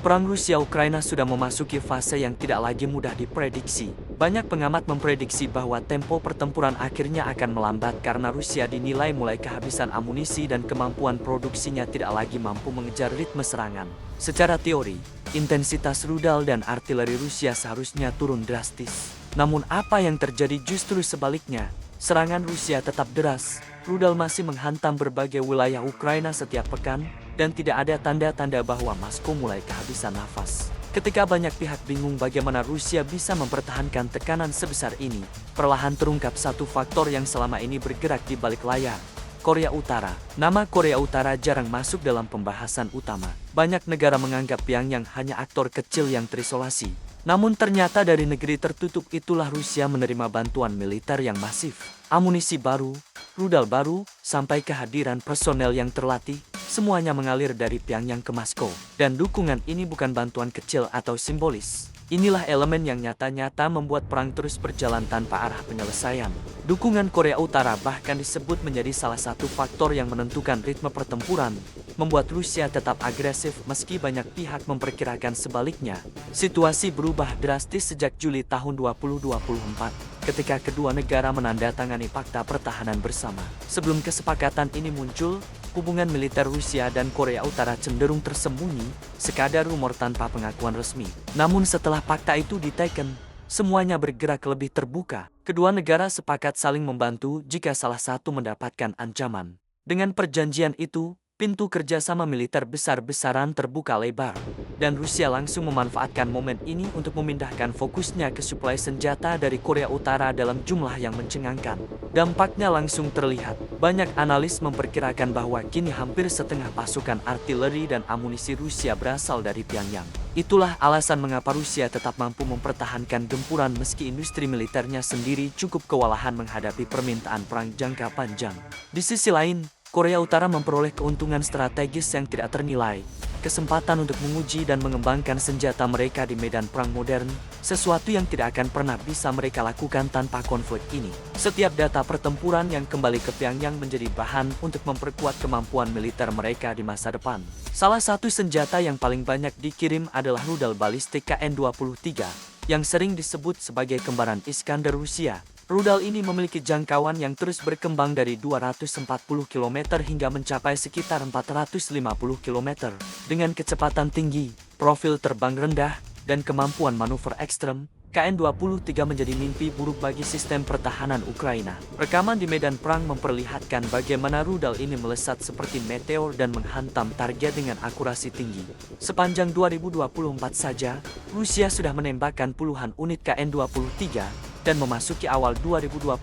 Perang Rusia-Ukraina sudah memasuki fase yang tidak lagi mudah diprediksi. Banyak pengamat memprediksi bahwa tempo pertempuran akhirnya akan melambat karena Rusia dinilai mulai kehabisan amunisi dan kemampuan produksinya tidak lagi mampu mengejar ritme serangan. Secara teori, intensitas rudal dan artileri Rusia seharusnya turun drastis. Namun apa yang terjadi justru sebaliknya. Serangan Rusia tetap deras, rudal masih menghantam berbagai wilayah Ukraina setiap pekan, dan tidak ada tanda-tanda bahwa Moskow mulai kehabisan nafas. Ketika banyak pihak bingung bagaimana Rusia bisa mempertahankan tekanan sebesar ini, perlahan terungkap satu faktor yang selama ini bergerak di balik layar. Korea Utara. Nama Korea Utara jarang masuk dalam pembahasan utama. Banyak negara menganggap Pyongyang hanya aktor kecil yang terisolasi. Namun ternyata dari negeri tertutup itulah Rusia menerima bantuan militer yang masif. Amunisi baru, rudal baru, sampai kehadiran personel yang terlatih, semuanya mengalir dari Pyongyang ke Moskow. Dan dukungan ini bukan bantuan kecil atau simbolis. Inilah elemen yang nyata-nyata membuat perang terus berjalan tanpa arah penyelesaian. Dukungan Korea Utara bahkan disebut menjadi salah satu faktor yang menentukan ritme pertempuran, membuat Rusia tetap agresif meski banyak pihak memperkirakan sebaliknya. Situasi berubah drastis sejak Juli tahun 2024. Ketika kedua negara menandatangani fakta pertahanan bersama. Sebelum kesepakatan ini muncul, hubungan militer Rusia dan Korea Utara cenderung tersembunyi, sekadar rumor tanpa pengakuan resmi. Namun setelah fakta itu diteken, semuanya bergerak lebih terbuka. Kedua negara sepakat saling membantu jika salah satu mendapatkan ancaman. Dengan perjanjian itu, pintu kerjasama militer besar-besaran terbuka lebar, dan Rusia langsung memanfaatkan momen ini untuk memindahkan fokusnya ke suplai senjata dari Korea Utara dalam jumlah yang mencengangkan. Dampaknya langsung terlihat. Banyak analis memperkirakan bahwa kini hampir setengah pasukan artileri dan amunisi Rusia berasal dari Pyongyang. Itulah alasan mengapa Rusia tetap mampu mempertahankan gempuran meski industri militernya sendiri cukup kewalahan menghadapi permintaan perang jangka panjang. Di sisi lain, Korea Utara memperoleh keuntungan strategis yang tidak ternilai, kesempatan untuk menguji dan mengembangkan senjata mereka di medan perang modern, sesuatu yang tidak akan pernah bisa mereka lakukan tanpa konflik ini. Setiap data pertempuran yang kembali ke Pyongyang menjadi bahan untuk memperkuat kemampuan militer mereka di masa depan. Salah satu senjata yang paling banyak dikirim adalah rudal balistik KN-23, yang sering disebut sebagai kembaran Iskander Rusia. Rudal ini memiliki jangkauan yang terus berkembang dari 240 km hingga mencapai sekitar 450 km. Dengan kecepatan tinggi, profil terbang rendah, dan kemampuan manuver ekstrem, KN-23 menjadi mimpi buruk bagi sistem pertahanan Ukraina. Rekaman di medan perang memperlihatkan bagaimana rudal ini melesat seperti meteor dan menghantam target dengan akurasi tinggi. Sepanjang 2024 saja, Rusia sudah menembakkan puluhan unit KN-23, dan memasuki awal 2025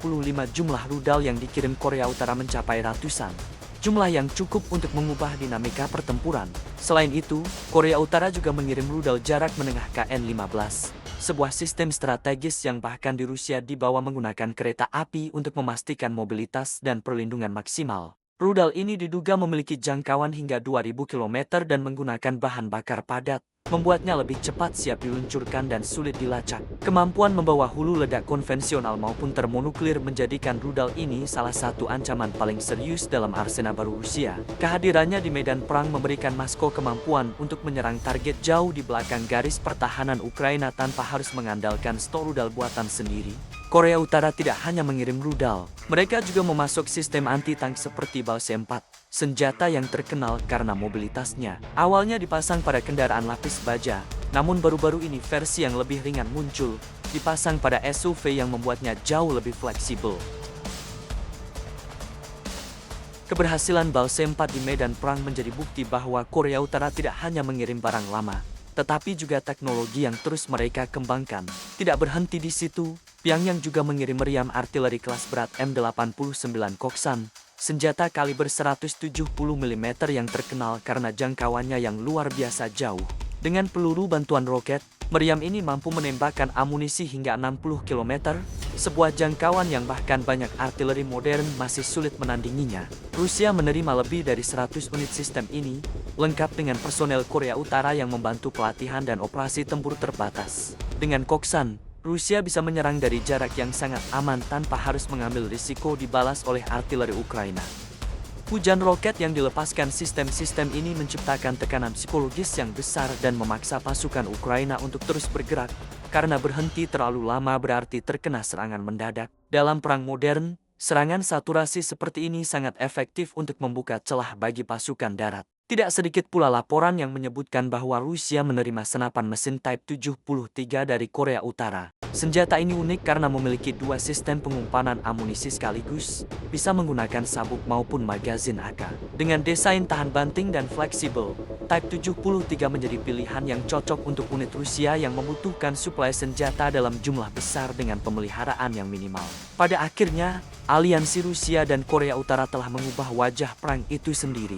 jumlah rudal yang dikirim Korea Utara mencapai ratusan. Jumlah yang cukup untuk mengubah dinamika pertempuran. Selain itu, Korea Utara juga mengirim rudal jarak menengah KN-15, sebuah sistem strategis yang bahkan di Rusia dibawa menggunakan kereta api untuk memastikan mobilitas dan perlindungan maksimal. Rudal ini diduga memiliki jangkauan hingga 2000 km dan menggunakan bahan bakar padat, membuatnya lebih cepat siap diluncurkan dan sulit dilacak. Kemampuan membawa hulu ledak konvensional maupun termonuklir menjadikan rudal ini salah satu ancaman paling serius dalam arsenal baru Rusia. Kehadirannya di medan perang memberikan Moskow kemampuan untuk menyerang target jauh di belakang garis pertahanan Ukraina tanpa harus mengandalkan stok rudal buatan sendiri. Korea Utara tidak hanya mengirim rudal, mereka juga memasok sistem anti-tank seperti Balse-4, senjata yang terkenal karena mobilitasnya. Awalnya dipasang pada kendaraan lapis baja, namun baru-baru ini versi yang lebih ringan muncul, dipasang pada SUV yang membuatnya jauh lebih fleksibel. Keberhasilan Balse-4 di medan perang menjadi bukti bahwa Korea Utara tidak hanya mengirim barang lama, tetapi juga teknologi yang terus mereka kembangkan. Tidak berhenti di situ, Pyongyang juga mengirim meriam artileri kelas berat M89 Koksan, senjata kaliber 170 mm yang terkenal karena jangkauannya yang luar biasa jauh. Dengan peluru bantuan roket, meriam ini mampu menembakkan amunisi hingga 60 km, sebuah jangkauan yang bahkan banyak artileri modern masih sulit menandinginya. Rusia menerima lebih dari 100 unit sistem ini, lengkap dengan personel Korea Utara yang membantu pelatihan dan operasi tempur terbatas. Dengan Koksan, Rusia bisa menyerang dari jarak yang sangat aman tanpa harus mengambil risiko dibalas oleh artileri Ukraina. Hujan roket yang dilepaskan sistem-sistem ini menciptakan tekanan psikologis yang besar dan memaksa pasukan Ukraina untuk terus bergerak, karena berhenti terlalu lama berarti terkena serangan mendadak. Dalam perang modern, serangan saturasi seperti ini sangat efektif untuk membuka celah bagi pasukan darat. Tidak sedikit pula laporan yang menyebutkan bahwa Rusia menerima senapan mesin Type 73 dari Korea Utara. Senjata ini unik karena memiliki dua sistem pengumpanan amunisi sekaligus, bisa menggunakan sabuk maupun magazin AK. Dengan desain tahan banting dan fleksibel, Type 73 menjadi pilihan yang cocok untuk unit Rusia yang membutuhkan suplai senjata dalam jumlah besar dengan pemeliharaan yang minimal. Pada akhirnya, aliansi Rusia dan Korea Utara telah mengubah wajah perang itu sendiri.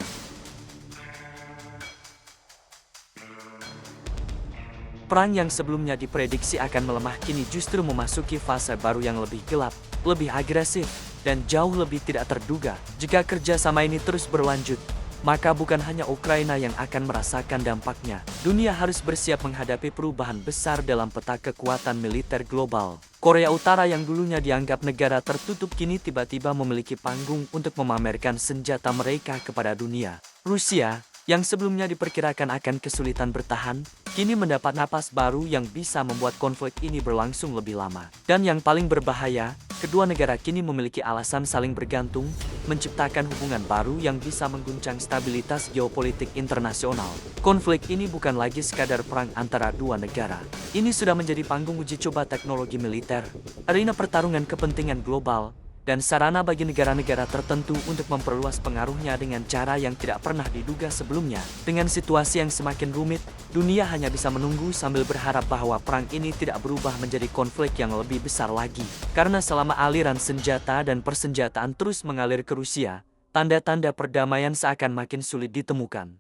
Perang yang sebelumnya diprediksi akan melemah kini justru memasuki fase baru yang lebih gelap, lebih agresif, dan jauh lebih tidak terduga. Jika kerjasama ini terus berlanjut, maka bukan hanya Ukraina yang akan merasakan dampaknya. Dunia harus bersiap menghadapi perubahan besar dalam peta kekuatan militer global. Korea Utara yang dulunya dianggap negara tertutup kini tiba-tiba memiliki panggung untuk memamerkan senjata mereka kepada dunia. Rusia, yang sebelumnya diperkirakan akan kesulitan bertahan, kini mendapat napas baru yang bisa membuat konflik ini berlangsung lebih lama. Dan yang paling berbahaya, kedua negara kini memiliki alasan saling bergantung, menciptakan hubungan baru yang bisa mengguncang stabilitas geopolitik internasional. Konflik ini bukan lagi sekadar perang antara dua negara. Ini sudah menjadi panggung uji coba teknologi militer, arena pertarungan kepentingan global, dan sarana bagi negara-negara tertentu untuk memperluas pengaruhnya dengan cara yang tidak pernah diduga sebelumnya. Dengan situasi yang semakin rumit, dunia hanya bisa menunggu sambil berharap bahwa perang ini tidak berubah menjadi konflik yang lebih besar lagi. Karena selama aliran senjata dan persenjataan terus mengalir ke Rusia, tanda-tanda perdamaian seakan makin sulit ditemukan.